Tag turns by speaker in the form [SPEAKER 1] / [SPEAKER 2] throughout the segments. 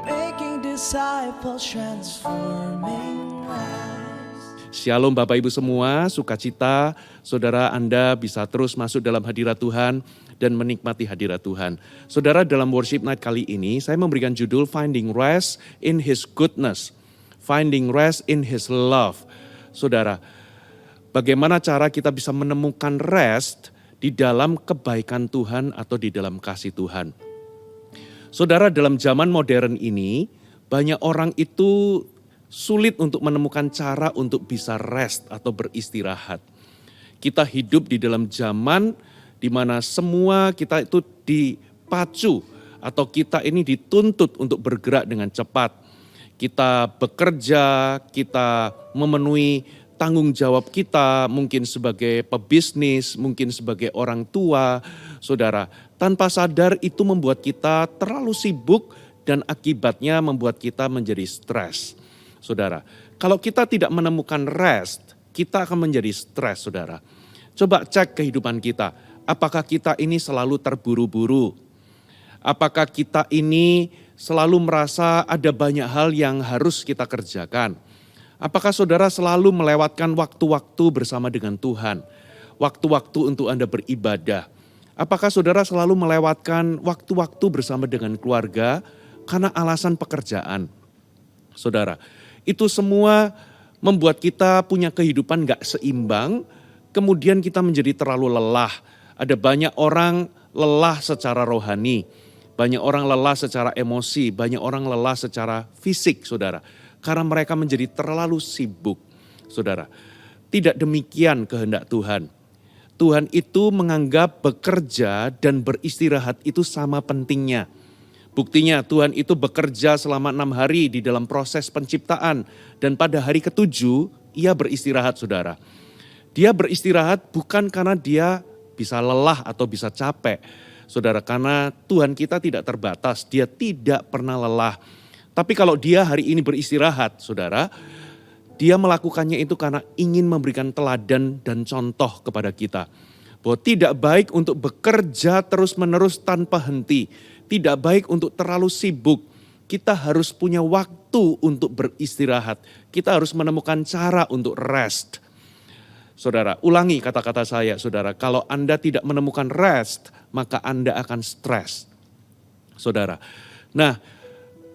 [SPEAKER 1] making disciples, transforming lives.
[SPEAKER 2] Shalom Bapak Ibu semua, sukacita saudara Anda bisa terus masuk dalam hadirat Tuhan dan menikmati hadirat Tuhan. Saudara, dalam worship night kali ini saya memberikan judul Finding Rest in His Goodness, Finding Rest in His Love. Saudara, bagaimana cara kita bisa menemukan rest di dalam kebaikan Tuhan atau di dalam kasih Tuhan. Saudara, dalam zaman modern ini banyak orang itu sulit untuk menemukan cara untuk bisa rest atau beristirahat. Kita hidup di dalam zaman di mana semua kita itu dipacu atau kita ini dituntut untuk bergerak dengan cepat. Kita bekerja, kita memenuhi tanggung jawab kita, mungkin sebagai pebisnis, mungkin sebagai orang tua, saudara. Tanpa sadar itu membuat kita terlalu sibuk dan akibatnya membuat kita menjadi stres. Saudara, kalau kita tidak menemukan rest, kita akan menjadi stres, saudara. Coba cek kehidupan kita, apakah kita ini selalu terburu-buru? Apakah kita ini selalu merasa ada banyak hal yang harus kita kerjakan? Apakah saudara selalu melewatkan waktu-waktu bersama dengan Tuhan? Waktu-waktu untuk Anda beribadah. Apakah saudara selalu melewatkan waktu-waktu bersama dengan keluarga karena alasan pekerjaan? Saudara, itu semua membuat kita punya kehidupan gak seimbang, kemudian kita menjadi terlalu lelah. Ada banyak orang lelah secara rohani, banyak orang lelah secara emosi, banyak orang lelah secara fisik, saudara. Karena mereka menjadi terlalu sibuk, saudara. Tidak demikian kehendak Tuhan. Tuhan itu menganggap bekerja dan beristirahat itu sama pentingnya. Buktinya Tuhan itu bekerja selama 6 hari di dalam proses penciptaan. Dan pada hari ke-7 ia beristirahat, saudara. Dia beristirahat bukan karena dia bisa lelah atau bisa capek. Saudara, karena Tuhan kita tidak terbatas, dia tidak pernah lelah. Tapi kalau dia hari ini beristirahat, saudara, dia melakukannya itu karena ingin memberikan teladan dan contoh kepada kita. Bahwa tidak baik untuk bekerja terus-menerus tanpa henti. Tidak baik untuk terlalu sibuk. Kita harus punya waktu untuk beristirahat. Kita harus menemukan cara untuk rest. Saudara, ulangi kata-kata saya, saudara. Kalau Anda tidak menemukan rest, maka Anda akan stres. Saudara, nah,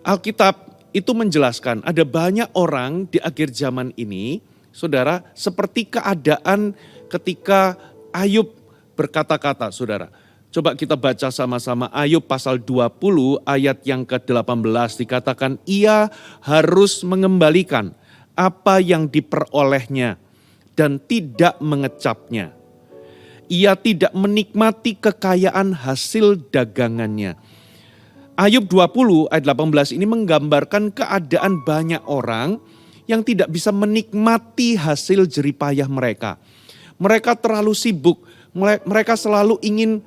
[SPEAKER 2] Alkitab itu menjelaskan ada banyak orang di akhir zaman ini, saudara, seperti keadaan ketika Ayub berkata-kata, saudara. Coba kita baca sama-sama Ayub pasal 20 ayat yang ke-18 dikatakan, ia harus mengembalikan apa yang diperolehnya dan tidak mengecapnya. Ia tidak menikmati kekayaan hasil dagangannya. Ayub 20 ayat 18 ini menggambarkan keadaan banyak orang yang tidak bisa menikmati hasil jeripayah mereka. Mereka terlalu sibuk, mereka selalu ingin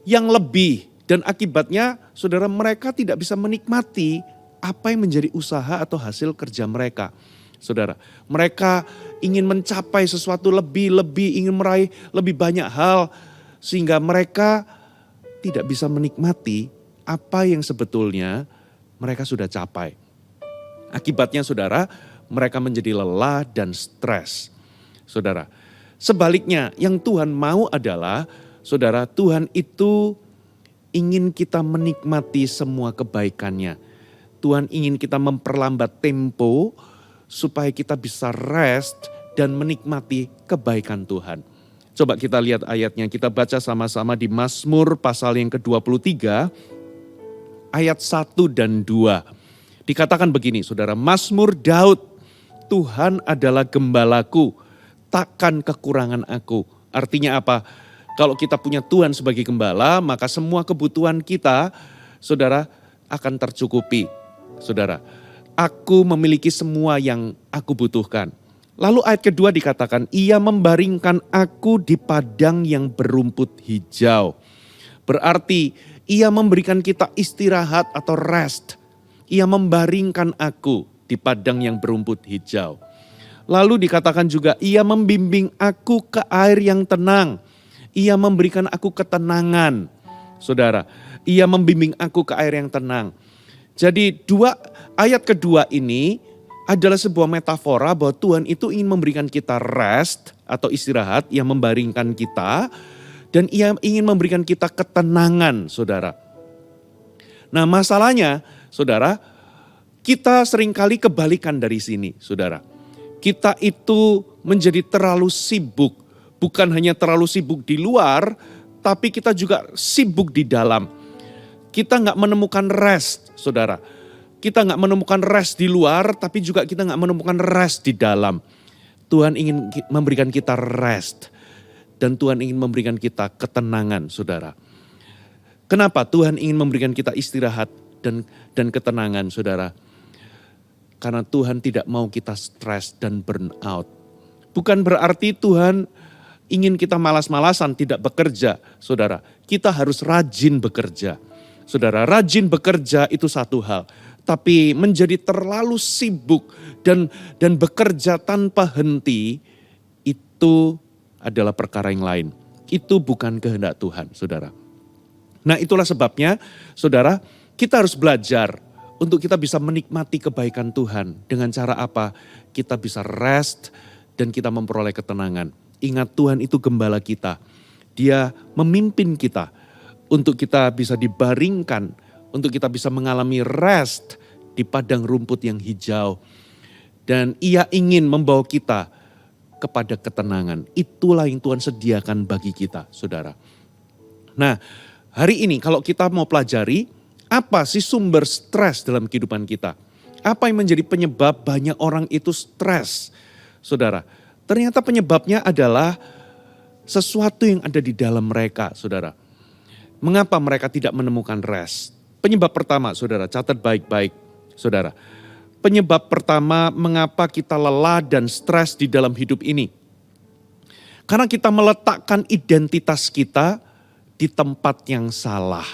[SPEAKER 2] yang lebih. Dan akibatnya saudara, mereka tidak bisa menikmati apa yang menjadi usaha atau hasil kerja mereka. Saudara, mereka ingin mencapai sesuatu lebih, ingin meraih lebih banyak hal. Sehingga mereka tidak bisa menikmati apa yang sebetulnya mereka sudah capai. Akibatnya saudara, mereka menjadi lelah dan stres. Saudara, sebaliknya yang Tuhan mau adalah, saudara, Tuhan itu ingin kita menikmati semua kebaikannya. Tuhan ingin kita memperlambat tempo supaya kita bisa rest dan menikmati kebaikan Tuhan. Coba kita lihat ayatnya, kita baca sama-sama di Mazmur pasal yang ke-23. Ayat 1 dan 2. Dikatakan begini, saudara, Mazmur Daud, Tuhan adalah gembalaku, takkan kekurangan aku. Artinya apa? Kalau kita punya Tuhan sebagai gembala, maka semua kebutuhan kita, saudara, akan tercukupi. Saudara, aku memiliki semua yang aku butuhkan. Lalu ayat kedua dikatakan, ia membaringkan aku di padang yang berumput hijau. Berarti ia memberikan kita istirahat atau rest. Ia membaringkan aku di padang yang berumput hijau. Lalu dikatakan juga, ia membimbing aku ke air yang tenang. Ia memberikan aku ketenangan. Saudara, ia membimbing aku ke air yang tenang. Jadi ayat kedua ini adalah sebuah metafora bahwa Tuhan itu ingin memberikan kita rest atau istirahat yang membaringkan kita. Dan ia ingin memberikan kita ketenangan, saudara. Nah masalahnya, saudara, kita seringkali kebalikan dari sini, saudara. Kita itu menjadi terlalu sibuk, bukan hanya terlalu sibuk di luar, tapi kita juga sibuk di dalam. Kita nggak menemukan rest, saudara. Kita nggak menemukan rest di luar, tapi juga kita nggak menemukan rest di dalam. Tuhan ingin memberikan kita rest. Dan Tuhan ingin memberikan kita ketenangan, saudara. Kenapa Tuhan ingin memberikan kita istirahat dan ketenangan, saudara? Karena Tuhan tidak mau kita stres dan burn out. Bukan berarti Tuhan ingin kita malas-malasan tidak bekerja, saudara. Kita harus rajin bekerja. Saudara, rajin bekerja itu satu hal. Tapi menjadi terlalu sibuk dan bekerja tanpa henti itu adalah perkara yang lain. Itu bukan kehendak Tuhan, saudara. Nah itulah sebabnya, saudara, kita harus belajar untuk kita bisa menikmati kebaikan Tuhan. Dengan cara apa? Kita bisa rest dan kita memperoleh ketenangan. Ingat Tuhan itu gembala kita. Dia memimpin kita untuk kita bisa dibaringkan, untuk kita bisa mengalami rest di padang rumput yang hijau. Dan ia ingin membawa kita kepada ketenangan. Itulah yang Tuhan sediakan bagi kita, saudara. Nah, hari ini kalau kita mau pelajari, apa sih sumber stres dalam kehidupan kita? Apa yang menjadi penyebab banyak orang itu stres? Saudara, ternyata penyebabnya adalah sesuatu yang ada di dalam mereka, saudara. Mengapa mereka tidak menemukan rest? Penyebab pertama, saudara, catat baik-baik, saudara. Penyebab pertama mengapa kita lelah dan stres di dalam hidup ini. Karena kita meletakkan identitas kita di tempat yang salah.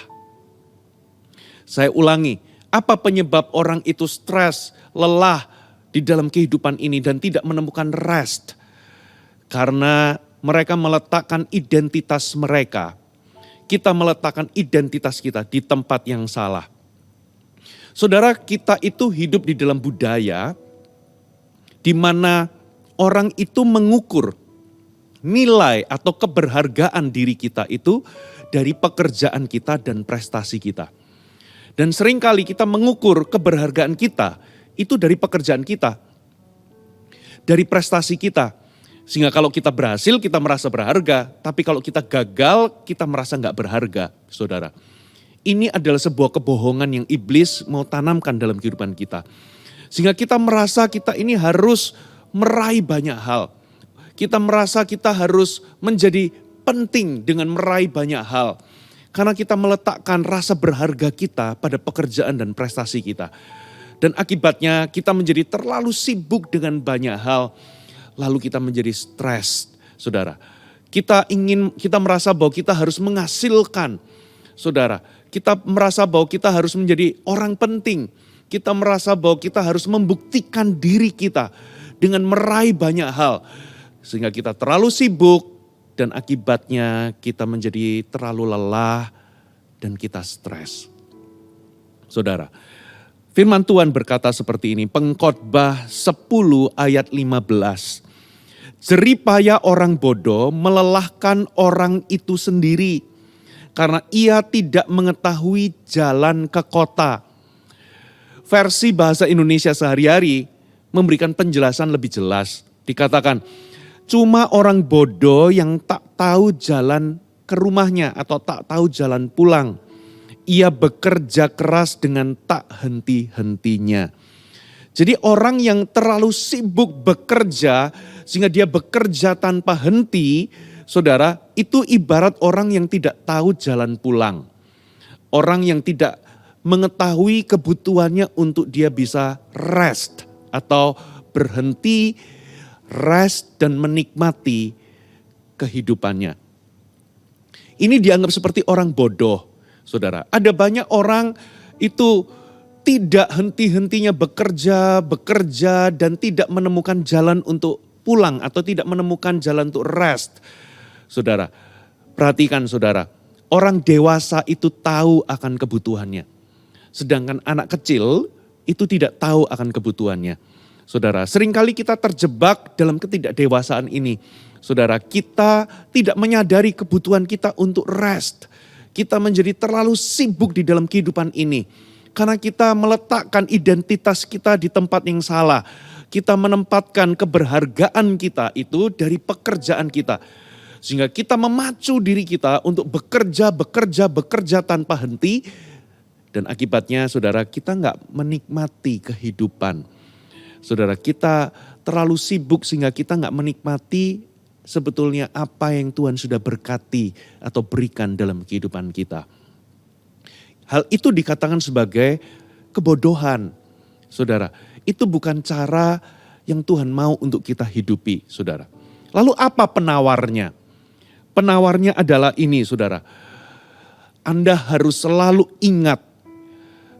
[SPEAKER 2] Saya ulangi, apa penyebab orang itu stres, lelah di dalam kehidupan ini dan tidak menemukan rest? Karena mereka meletakkan identitas mereka. Kita meletakkan identitas kita di tempat yang salah. Saudara, kita itu hidup di dalam budaya di mana orang itu mengukur nilai atau keberhargaan diri kita itu dari pekerjaan kita dan prestasi kita. Dan seringkali kita mengukur keberhargaan kita itu dari pekerjaan kita, dari prestasi kita. Sehingga kalau kita berhasil kita merasa berharga, tapi kalau kita gagal kita merasa nggak berharga, saudara. Ini adalah sebuah kebohongan yang iblis mau tanamkan dalam kehidupan kita. Sehingga kita merasa kita ini harus meraih banyak hal. Kita merasa kita harus menjadi penting dengan meraih banyak hal. Karena kita meletakkan rasa berharga kita pada pekerjaan dan prestasi kita. Dan akibatnya kita menjadi terlalu sibuk dengan banyak hal. Lalu kita menjadi stres, saudara. Kita merasa bahwa kita harus menghasilkan, saudara. Kita merasa bahwa kita harus menjadi orang penting. Kita merasa bahwa kita harus membuktikan diri kita dengan meraih banyak hal. Sehingga kita terlalu sibuk dan akibatnya kita menjadi terlalu lelah dan kita stres. Saudara, firman Tuhan berkata seperti ini, Pengkhotbah 10 ayat 15. Jeripaya orang bodoh melelahkan orang itu sendiri, karena ia tidak mengetahui jalan ke kota. Versi bahasa Indonesia sehari-hari memberikan penjelasan lebih jelas. Dikatakan, cuma orang bodoh yang tak tahu jalan ke rumahnya atau tak tahu jalan pulang. Ia bekerja keras dengan tak henti-hentinya. Jadi orang yang terlalu sibuk bekerja sehingga dia bekerja tanpa henti, saudara, itu ibarat orang yang tidak tahu jalan pulang. Orang yang tidak mengetahui kebutuhannya untuk dia bisa rest atau berhenti, rest dan menikmati kehidupannya. Ini dianggap seperti orang bodoh, saudara. Ada banyak orang itu tidak henti-hentinya bekerja dan tidak menemukan jalan untuk pulang atau tidak menemukan jalan untuk rest. Saudara, perhatikan saudara, orang dewasa itu tahu akan kebutuhannya. Sedangkan anak kecil itu tidak tahu akan kebutuhannya. Saudara, seringkali kita terjebak dalam ketidakdewasaan ini. Saudara, kita tidak menyadari kebutuhan kita untuk rest. Kita menjadi terlalu sibuk di dalam kehidupan ini. Karena kita meletakkan identitas kita di tempat yang salah. Kita menempatkan keberhargaan kita itu dari pekerjaan kita. Sehingga kita memacu diri kita untuk bekerja tanpa henti. Dan akibatnya saudara, kita nggak menikmati kehidupan. Saudara, kita terlalu sibuk sehingga kita nggak menikmati sebetulnya apa yang Tuhan sudah berkati atau berikan dalam kehidupan kita. Hal itu dikatakan sebagai kebodohan. Saudara, itu bukan cara yang Tuhan mau untuk kita hidupi, saudara. Lalu apa penawarnya? Penawarnya adalah ini, saudara. Anda harus selalu ingat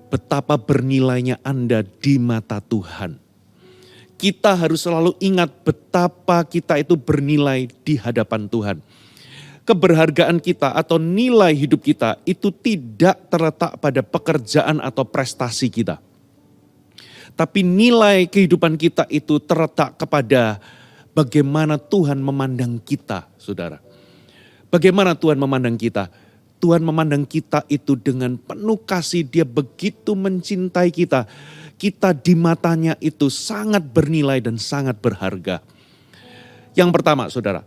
[SPEAKER 2] betapa bernilainya Anda di mata Tuhan. Kita harus selalu ingat betapa kita itu bernilai di hadapan Tuhan. Keberhargaan kita atau nilai hidup kita itu tidak terletak pada pekerjaan atau prestasi kita. Tapi nilai kehidupan kita itu terletak kepada bagaimana Tuhan memandang kita, saudara. Bagaimana Tuhan memandang kita? Tuhan memandang kita itu dengan penuh kasih, Dia begitu mencintai kita. Kita di matanya itu sangat bernilai dan sangat berharga. Yang pertama, saudara,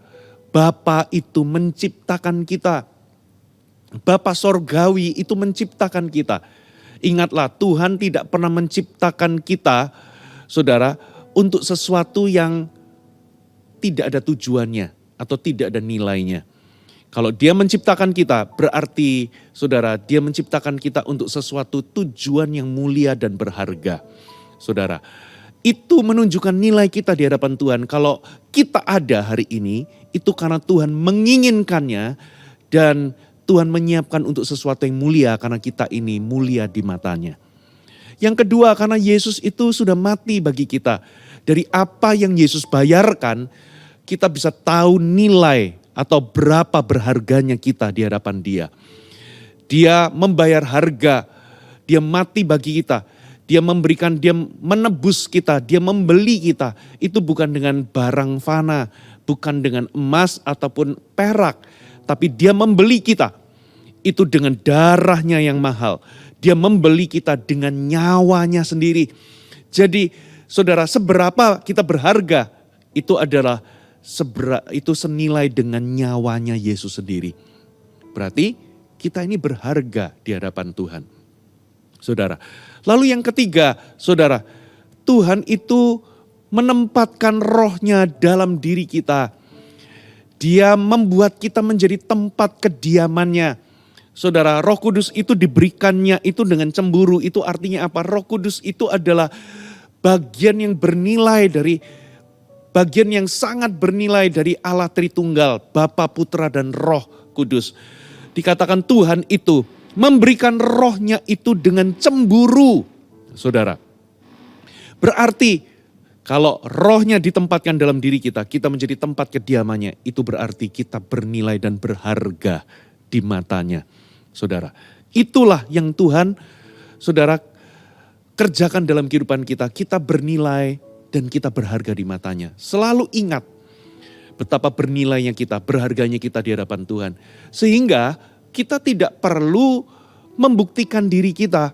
[SPEAKER 2] Bapa itu menciptakan kita. Bapa sorgawi itu menciptakan kita. Ingatlah, Tuhan tidak pernah menciptakan kita, saudara, untuk sesuatu yang tidak ada tujuannya atau tidak ada nilainya. Kalau Dia menciptakan kita, berarti saudara, Dia menciptakan kita untuk sesuatu tujuan yang mulia dan berharga. Saudara, itu menunjukkan nilai kita di hadapan Tuhan. Kalau kita ada hari ini, itu karena Tuhan menginginkannya dan Tuhan menyiapkan untuk sesuatu yang mulia karena kita ini mulia di matanya. Yang kedua, karena Yesus itu sudah mati bagi kita. Dari apa yang Yesus bayarkan, kita bisa tahu nilai atau berapa berharganya kita di hadapan Dia. Dia membayar harga, Dia mati bagi kita. Dia memberikan, Dia menebus kita, Dia membeli kita. Itu bukan dengan barang fana, bukan dengan emas ataupun perak. Tapi Dia membeli kita. Itu dengan darahnya yang mahal. Dia membeli kita dengan nyawanya sendiri. Jadi saudara, seberapa kita berharga, itu adalah itu senilai dengan nyawanya Yesus sendiri. Berarti kita ini berharga di hadapan Tuhan. Saudara, lalu yang ketiga, saudara, Tuhan itu menempatkan rohnya dalam diri kita. Dia membuat kita menjadi tempat kediamannya. Saudara, Roh Kudus itu diberikannya itu dengan cemburu. Itu artinya apa? Roh Kudus itu adalah bagian yang bernilai dari, bagian yang sangat bernilai dari Allah Tritunggal, Bapa, Putra, dan Roh Kudus. Dikatakan Tuhan itu memberikan rohnya itu dengan cemburu. Saudara, berarti kalau rohnya ditempatkan dalam diri kita, kita menjadi tempat kediamannya. Itu berarti kita bernilai dan berharga di matanya. Saudara, itulah yang Tuhan, saudara, kerjakan dalam kehidupan kita. Kita bernilai dan kita berharga di matanya. Selalu ingat betapa bernilainya kita, berharganya kita di hadapan Tuhan. Sehingga kita tidak perlu membuktikan diri kita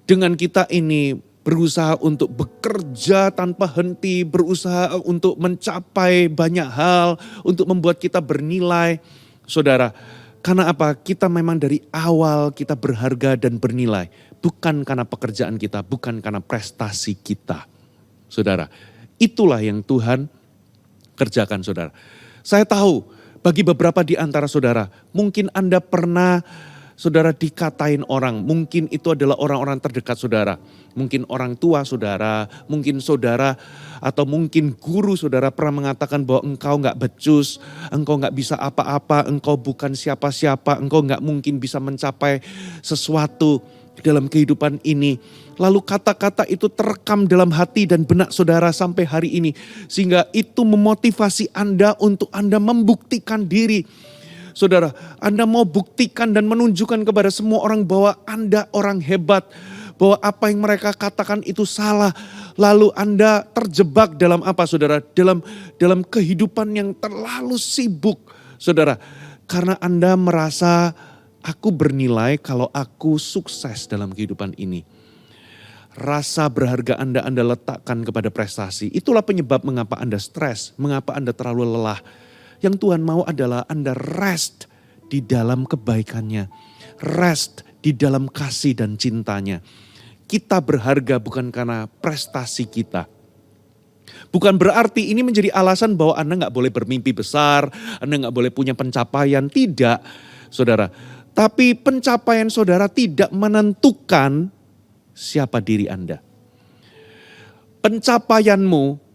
[SPEAKER 2] dengan kita ini berusaha untuk bekerja tanpa henti, berusaha untuk mencapai banyak hal, untuk membuat kita bernilai. Saudara, karena apa? Kita memang dari awal kita berharga dan bernilai. Bukan karena pekerjaan kita, bukan karena prestasi kita. Saudara, itulah yang Tuhan kerjakan, saudara. Saya tahu bagi beberapa di antara saudara, mungkin Anda pernah, saudara, dikatain orang. Mungkin itu adalah orang-orang terdekat saudara. Mungkin orang tua saudara, mungkin saudara, atau mungkin guru saudara pernah mengatakan bahwa engkau gak becus, engkau gak bisa apa-apa, engkau bukan siapa-siapa, engkau gak mungkin bisa mencapai sesuatu dalam kehidupan ini. Lalu kata-kata itu terekam dalam hati dan benak saudara sampai hari ini. Sehingga itu memotivasi Anda untuk Anda membuktikan diri. Saudara, Anda mau buktikan dan menunjukkan kepada semua orang bahwa Anda orang hebat, bahwa apa yang mereka katakan itu salah. Lalu Anda terjebak dalam apa, saudara? Dalam kehidupan yang terlalu sibuk, saudara. Karena Anda merasa aku bernilai kalau aku sukses dalam kehidupan ini. Rasa berharga Anda letakkan kepada prestasi. Itulah penyebab mengapa Anda stres, mengapa Anda terlalu lelah. Yang Tuhan mau adalah Anda rest di dalam kebaikannya. Rest di dalam kasih dan cintanya. Kita berharga bukan karena prestasi kita. Bukan berarti ini menjadi alasan bahwa Anda nggak boleh bermimpi besar, Anda nggak boleh punya pencapaian. Tidak, saudara. Tapi pencapaian saudara tidak menentukan siapa diri Anda. Pencapaianmu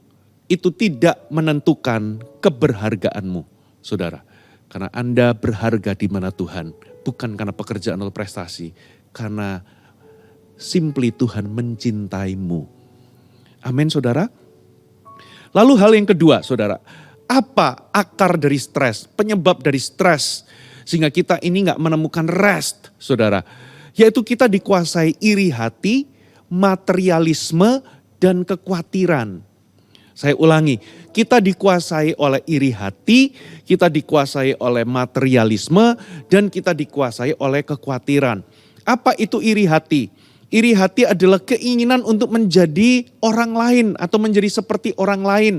[SPEAKER 2] itu tidak menentukan keberhargaanmu, saudara. Karena Anda berharga di mana Tuhan, bukan karena pekerjaan atau prestasi. Karena simply Tuhan mencintaimu. Amin, saudara. Lalu hal yang kedua, saudara. Apa akar dari stres, penyebab dari stres. Sehingga kita ini gak menemukan rest, saudara. Yaitu kita dikuasai iri hati, materialisme, dan kekhawatiran. Saya ulangi, kita dikuasai oleh iri hati, kita dikuasai oleh materialisme, dan kita dikuasai oleh kekhawatiran. Apa itu iri hati? Iri hati adalah keinginan untuk menjadi orang lain atau menjadi seperti orang lain.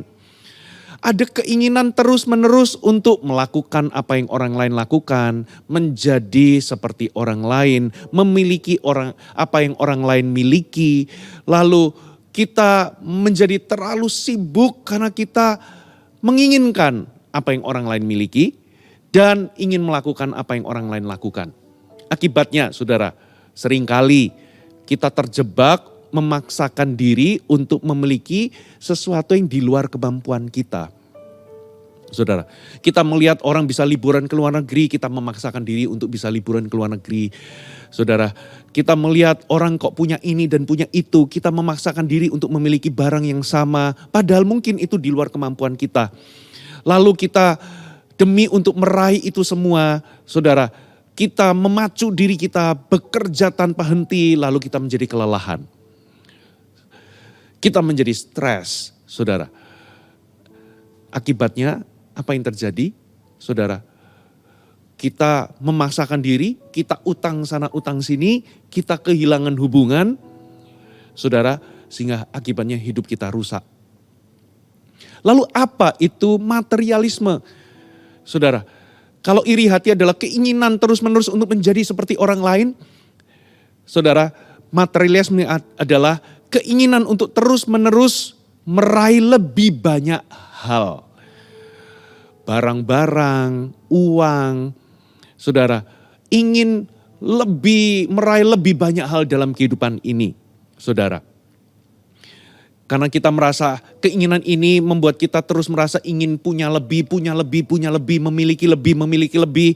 [SPEAKER 2] Ada keinginan terus-menerus untuk melakukan apa yang orang lain lakukan, menjadi seperti orang lain, memiliki apa yang orang lain miliki. Lalu kita menjadi terlalu sibuk karena kita menginginkan apa yang orang lain miliki dan ingin melakukan apa yang orang lain lakukan. Akibatnya, saudara, seringkali kita terjebak memaksakan diri untuk memiliki sesuatu yang di luar kemampuan kita. Saudara, kita melihat orang bisa liburan ke luar negeri, kita memaksakan diri untuk bisa liburan ke luar negeri. Saudara, kita melihat orang kok punya ini dan punya itu, kita memaksakan diri untuk memiliki barang yang sama, padahal mungkin itu di luar kemampuan kita. Lalu kita demi untuk meraih itu semua, saudara, kita memacu diri kita bekerja tanpa henti, lalu kita menjadi kelelahan. Kita menjadi stres, saudara. Akibatnya apa yang terjadi, saudara? Kita memaksakan diri, kita utang sana utang sini, kita kehilangan hubungan, saudara, sehingga akibatnya hidup kita rusak. Lalu apa itu materialisme? Saudara, kalau iri hati adalah keinginan terus-menerus untuk menjadi seperti orang lain, saudara, materialisme adalah keinginan untuk terus-menerus meraih lebih banyak hal. Barang-barang, uang, saudara, ingin meraih lebih banyak hal dalam kehidupan ini, saudara. Karena kita merasa keinginan ini membuat kita terus merasa ingin punya lebih, memiliki lebih.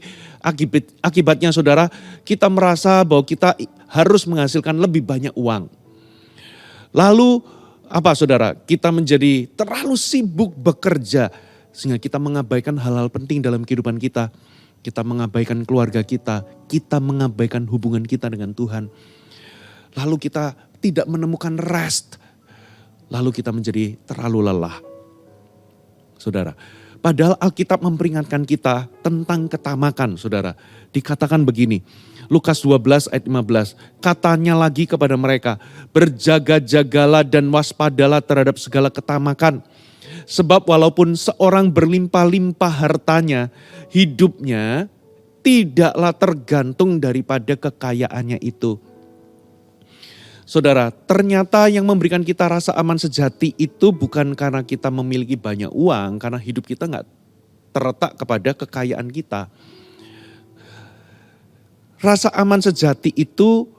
[SPEAKER 2] Akibatnya, saudara, kita merasa bahwa kita harus menghasilkan lebih banyak uang. Lalu apa, saudara? Kita menjadi terlalu sibuk bekerja sehingga kita mengabaikan hal-hal penting dalam kehidupan kita. Kita mengabaikan keluarga kita mengabaikan hubungan kita dengan Tuhan. Lalu kita tidak menemukan rest. Lalu kita menjadi terlalu lelah. Saudara, padahal Alkitab memperingatkan kita tentang ketamakan, saudara. Dikatakan begini, Lukas 12 ayat 15, katanya lagi kepada mereka, berjaga-jagalah dan waspadalah terhadap segala ketamakan. Sebab walaupun seorang berlimpah-limpah hartanya, hidupnya tidaklah tergantung daripada kekayaannya itu. Saudara, ternyata yang memberikan kita rasa aman sejati itu bukan karena kita memiliki banyak uang, karena hidup kita gak terletak kepada kekayaan kita. Rasa aman sejati itu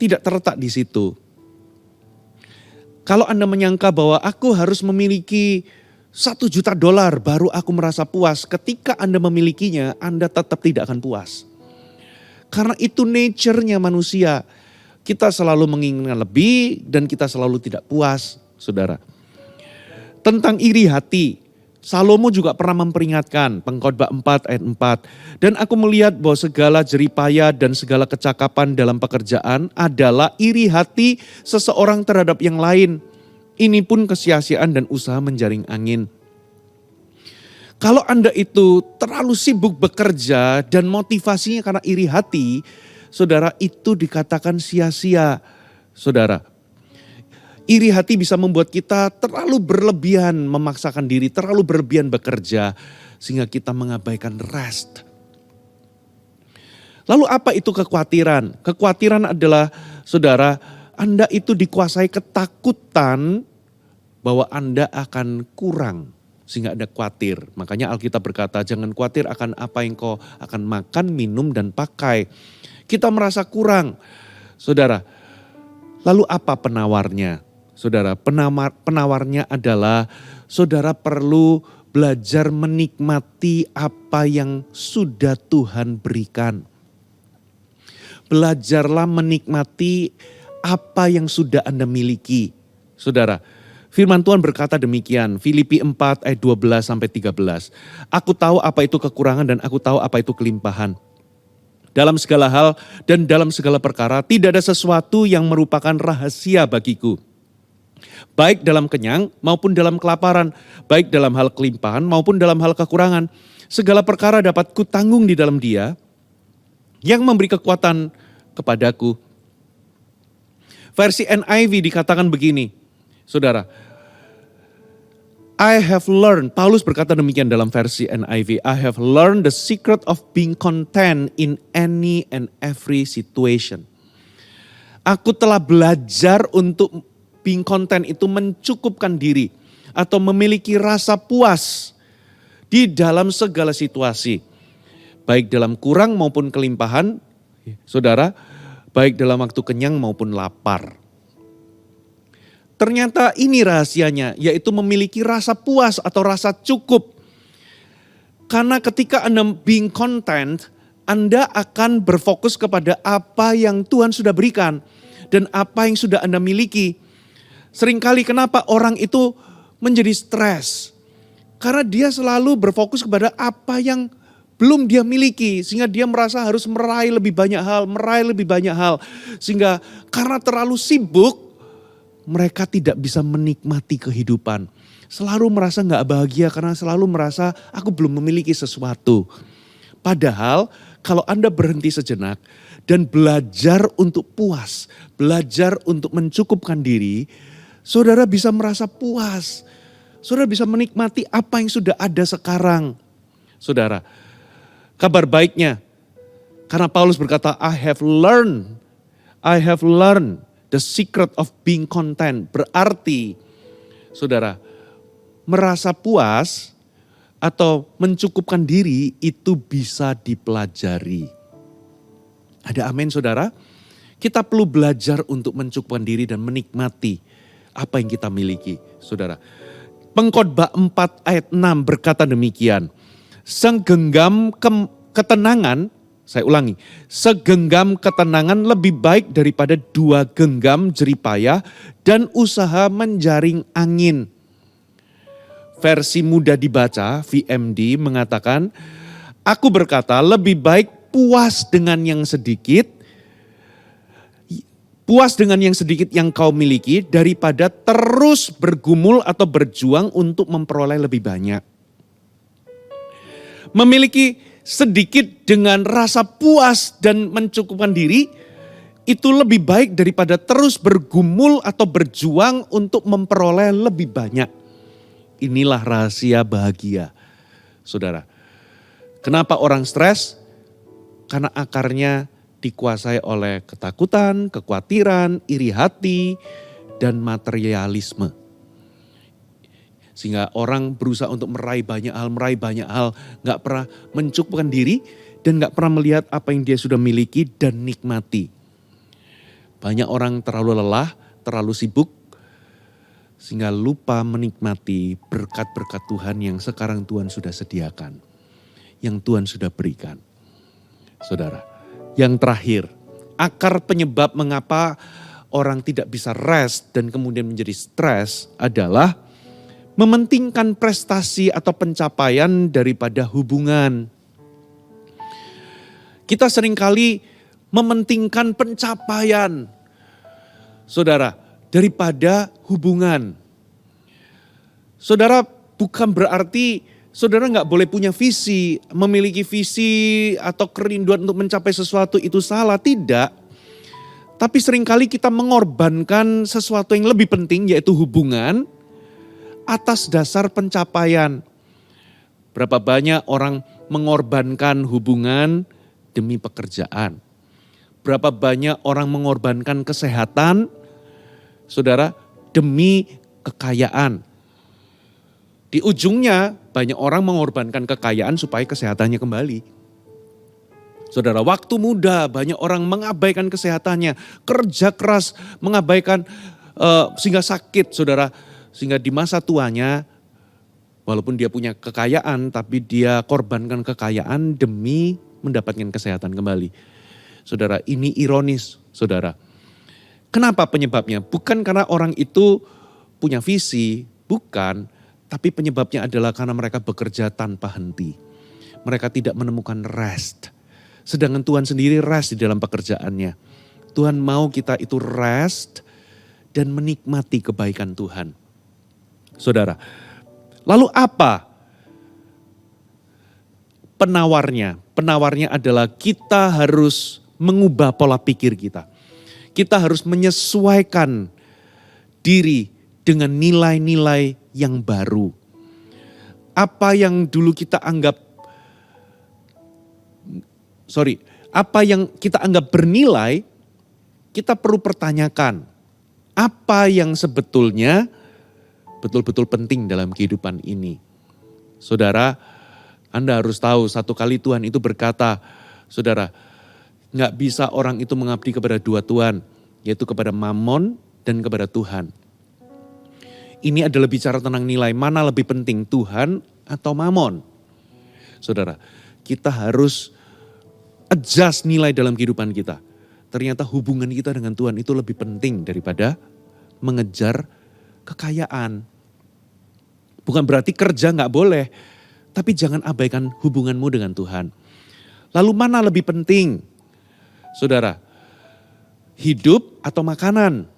[SPEAKER 2] tidak terletak di situ. Kalau Anda menyangka bahwa aku harus memiliki $1 juta baru aku merasa puas, ketika Anda memilikinya, Anda tetap tidak akan puas. Karena itu nature-nya manusia. Kita selalu menginginkan lebih dan kita selalu tidak puas, saudara. Tentang iri hati, Salomo juga pernah memperingatkan, Pengkhotbah 4 ayat 4. Dan aku melihat bahwa segala jeripaya dan segala kecakapan dalam pekerjaan adalah iri hati seseorang terhadap yang lain. Ini pun kesia-siaan dan usaha menjaring angin. Kalau Anda itu terlalu sibuk bekerja dan motivasinya karena iri hati, saudara, itu dikatakan sia-sia. Saudara, iri hati bisa membuat kita terlalu berlebihan memaksakan diri, terlalu berlebihan bekerja, sehingga kita mengabaikan rest. Lalu apa itu kekhawatiran? Kekhawatiran adalah, saudara, Anda itu dikuasai ketakutan bahwa Anda akan kurang, sehingga Anda khawatir. Makanya Alkitab berkata, jangan khawatir akan apa yang kau akan makan, minum, dan pakai. Kita merasa kurang. Saudara, lalu apa penawarnya? Saudara, penawarnya adalah saudara perlu belajar menikmati apa yang sudah Tuhan berikan. Belajarlah menikmati apa yang sudah Anda miliki. Saudara, firman Tuhan berkata demikian, Filipi 4 ayat 12 sampai 13. Aku tahu apa itu kekurangan dan aku tahu apa itu kelimpahan. Dalam segala hal dan dalam segala perkara tidak ada sesuatu yang merupakan rahasia bagiku. Baik dalam kenyang maupun dalam kelaparan, baik dalam hal kelimpahan maupun dalam hal kekurangan. Segala perkara dapat kutanggung di dalam Dia yang memberi kekuatan kepadaku. Versi NIV dikatakan begini, saudara. I have learned, Paulus berkata demikian dalam versi NIV, I have learned the secret of being content in any and every situation. Aku telah belajar untuk being content itu mencukupkan diri atau memiliki rasa puas di dalam segala situasi. Baik dalam kurang maupun kelimpahan, saudara, baik dalam waktu kenyang maupun lapar. Ternyata ini rahasianya, yaitu memiliki rasa puas atau rasa cukup. Karena ketika Anda being content, Anda akan berfokus kepada apa yang Tuhan sudah berikan dan apa yang sudah Anda miliki. Seringkali kenapa orang itu menjadi stres? Karena dia selalu berfokus kepada apa yang belum dia miliki. Sehingga dia merasa harus meraih lebih banyak hal. Sehingga karena terlalu sibuk, mereka tidak bisa menikmati kehidupan. Selalu merasa gak bahagia karena selalu merasa aku belum memiliki sesuatu. Padahal kalau Anda berhenti sejenak dan belajar untuk puas, belajar untuk mencukupkan diri, saudara bisa merasa puas. Saudara bisa menikmati apa yang sudah ada sekarang. Saudara, kabar baiknya, karena Paulus berkata, I have learned the secret of being content. Berarti, saudara, merasa puas atau mencukupkan diri itu bisa dipelajari. Ada amin, saudara? Kita perlu belajar untuk mencukupkan diri dan menikmati apa yang kita miliki, saudara. Pengkhotbah 4 ayat 6 berkata demikian. Segenggam ketenangan, saya ulangi, segenggam ketenangan lebih baik daripada 2 genggam jeripaya dan usaha menjaring angin. Versi mudah dibaca, VMD mengatakan, aku berkata lebih baik puas dengan yang sedikit yang kau miliki daripada terus bergumul atau berjuang untuk memperoleh lebih banyak. Memiliki sedikit dengan rasa puas dan mencukupkan diri, itu lebih baik daripada terus bergumul atau berjuang untuk memperoleh lebih banyak. Inilah rahasia bahagia, saudara. Kenapa orang stres? Karena akarnya dikuasai oleh ketakutan, kekhawatiran, iri hati, dan materialisme. Sehingga orang berusaha untuk meraih banyak hal, gak pernah mencukupkan diri dan gak pernah melihat apa yang dia sudah miliki dan nikmati. Banyak orang terlalu lelah, terlalu sibuk, sehingga lupa menikmati berkat-berkat Tuhan yang sekarang Tuhan sudah sediakan. Yang Tuhan sudah berikan. Saudara, yang terakhir, akar penyebab mengapa orang tidak bisa rest dan kemudian menjadi stres adalah mementingkan prestasi atau pencapaian daripada hubungan. Kita seringkali mementingkan pencapaian, saudara, daripada hubungan. Saudara, bukan berarti saudara nggak boleh punya visi, memiliki visi atau kerinduan untuk mencapai sesuatu itu salah, tidak. Tapi seringkali kita mengorbankan sesuatu yang lebih penting, yaitu hubungan, atas dasar pencapaian. Berapa banyak orang mengorbankan hubungan demi pekerjaan. Berapa banyak orang mengorbankan kesehatan, saudara, demi kekayaan. Di ujungnya banyak orang mengorbankan kekayaan supaya kesehatannya kembali. Saudara, waktu muda banyak orang mengabaikan kesehatannya, kerja keras mengabaikan sehingga sakit, saudara. Sehingga di masa tuanya, walaupun dia punya kekayaan, tapi dia korbankan kekayaan demi mendapatkan kesehatan kembali. Saudara, ini ironis, saudara. Kenapa penyebabnya? Bukan karena orang itu punya visi, bukan. Tapi penyebabnya adalah karena mereka bekerja tanpa henti. Mereka tidak menemukan rest. Sedangkan Tuhan sendiri rest di dalam pekerjaannya. Tuhan mau kita itu rest dan menikmati kebaikan Tuhan. Saudara, lalu apa penawarnya? Penawarnya adalah kita harus mengubah pola pikir kita. Kita harus menyesuaikan diri dengan nilai-nilai yang baru. Apa yang dulu kita anggap, apa yang kita anggap bernilai, kita perlu pertanyakan. Apa yang sebetulnya betul-betul penting dalam kehidupan ini. Saudara, Anda harus tahu satu kali Tuhan itu berkata, saudara, gak bisa orang itu mengabdi kepada dua Tuhan, yaitu kepada Mammon dan kepada Tuhan. Ini adalah bicara tentang nilai, mana lebih penting, Tuhan atau Mammon. Saudara, kita harus adjust nilai dalam kehidupan kita. Ternyata hubungan kita dengan Tuhan itu lebih penting daripada mengejar kekayaan. Bukan berarti kerja gak boleh, tapi jangan abaikan hubunganmu dengan Tuhan. Lalu mana lebih penting? Saudara, hidup atau makanan?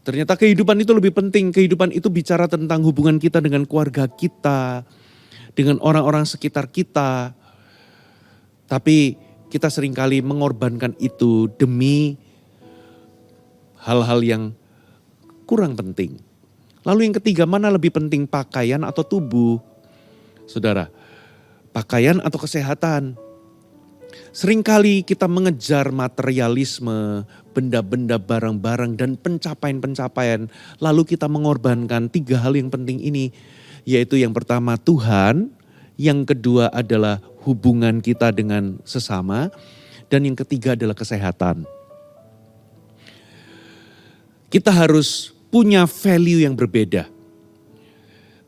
[SPEAKER 2] Ternyata kehidupan itu lebih penting. Kehidupan itu bicara tentang hubungan kita dengan keluarga kita, dengan orang-orang sekitar kita. Tapi kita seringkali mengorbankan itu demi hal-hal yang kurang penting. Lalu yang ketiga, mana lebih penting, pakaian atau tubuh? Saudara, pakaian atau kesehatan? Seringkali kita mengejar materialisme, benda-benda, barang-barang, dan pencapaian-pencapaian. Lalu kita mengorbankan tiga hal yang penting ini. Yaitu yang pertama Tuhan, yang kedua adalah hubungan kita dengan sesama, dan yang ketiga adalah kesehatan. Kita harus punya value yang berbeda.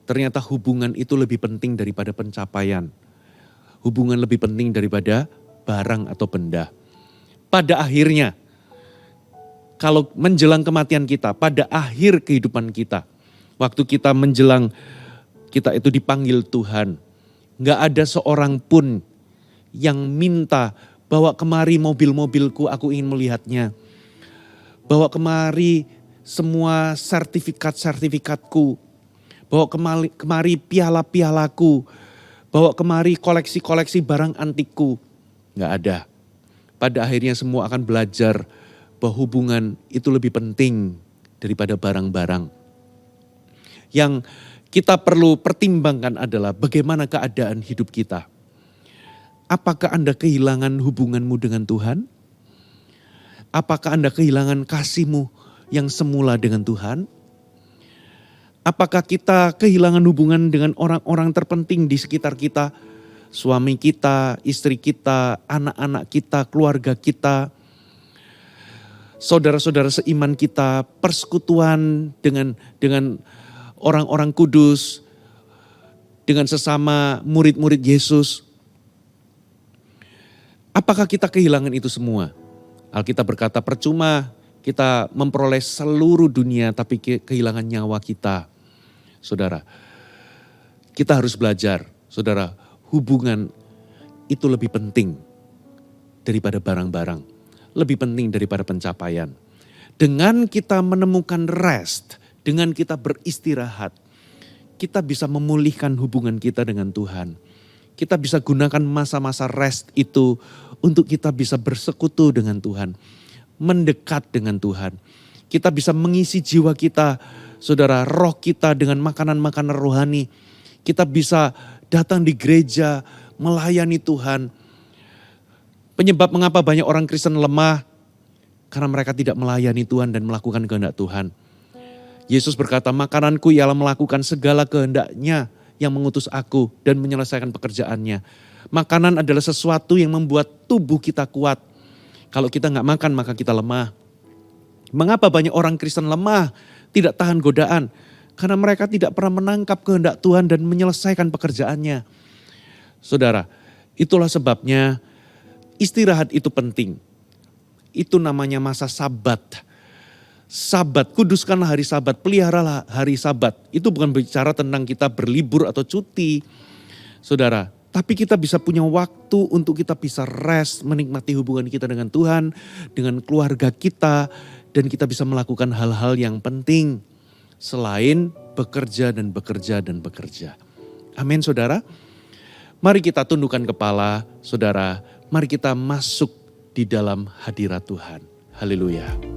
[SPEAKER 2] Ternyata hubungan itu lebih penting daripada pencapaian. Hubungan lebih penting daripada barang atau benda. Pada akhirnya, kalau menjelang kematian kita, pada akhir kehidupan kita, waktu kita menjelang, kita itu dipanggil Tuhan. Gak ada seorang pun yang minta, bawa kemari mobil-mobilku, aku ingin melihatnya. Bawa kemari semua sertifikat-sertifikatku. Bawa kemari piala-pialaku. Bawa kemari koleksi-koleksi barang antikku. Gak ada. Pada akhirnya semua akan belajar bahwa hubungan itu lebih penting daripada barang-barang. Yang kita perlu pertimbangkan adalah bagaimana keadaan hidup kita. Apakah Anda kehilangan hubunganmu dengan Tuhan? Apakah Anda kehilangan kasihmu yang semula dengan Tuhan? Apakah kita kehilangan hubungan dengan orang-orang terpenting di sekitar kita? Suami kita, istri kita, anak-anak kita, keluarga kita, saudara-saudara seiman kita, persekutuan dengan orang-orang kudus, dengan sesama murid-murid Yesus. Apakah kita kehilangan itu semua? Alkitab berkata percuma kita memperoleh seluruh dunia tapi kehilangan nyawa kita. Saudara, kita harus belajar, saudara, hubungan itu lebih penting daripada barang-barang, lebih penting daripada pencapaian. Dengan kita menemukan rest, dengan kita beristirahat, kita bisa memulihkan hubungan kita dengan Tuhan. Kita bisa gunakan masa-masa rest itu untuk kita bisa bersekutu dengan Tuhan, mendekat dengan Tuhan. Kita bisa mengisi jiwa kita, saudara, roh kita dengan makanan-makanan rohani. Kita bisa datang di gereja, melayani Tuhan. Penyebab mengapa banyak orang Kristen lemah, karena mereka tidak melayani Tuhan dan melakukan kehendak Tuhan. Yesus berkata, makananku ialah melakukan segala kehendaknya yang mengutus aku dan menyelesaikan pekerjaannya. Makanan adalah sesuatu yang membuat tubuh kita kuat. Kalau kita nggak makan maka kita lemah. Mengapa banyak orang Kristen lemah, tidak tahan godaan? Karena mereka tidak pernah menangkap kehendak Tuhan dan menyelesaikan pekerjaannya. Saudara, itulah sebabnya istirahat itu penting. Itu namanya masa sabat. Sabat, kuduskanlah hari sabat, peliharalah hari sabat. Itu bukan bicara tentang kita berlibur atau cuti. Saudara, tapi kita bisa punya waktu untuk kita bisa rest, menikmati hubungan kita dengan Tuhan, dengan keluarga kita, dan kita bisa melakukan hal-hal yang penting selain bekerja dan bekerja dan bekerja. Amin, saudara. Mari kita tundukkan kepala, saudara. Mari kita masuk di dalam hadirat Tuhan. Haleluya.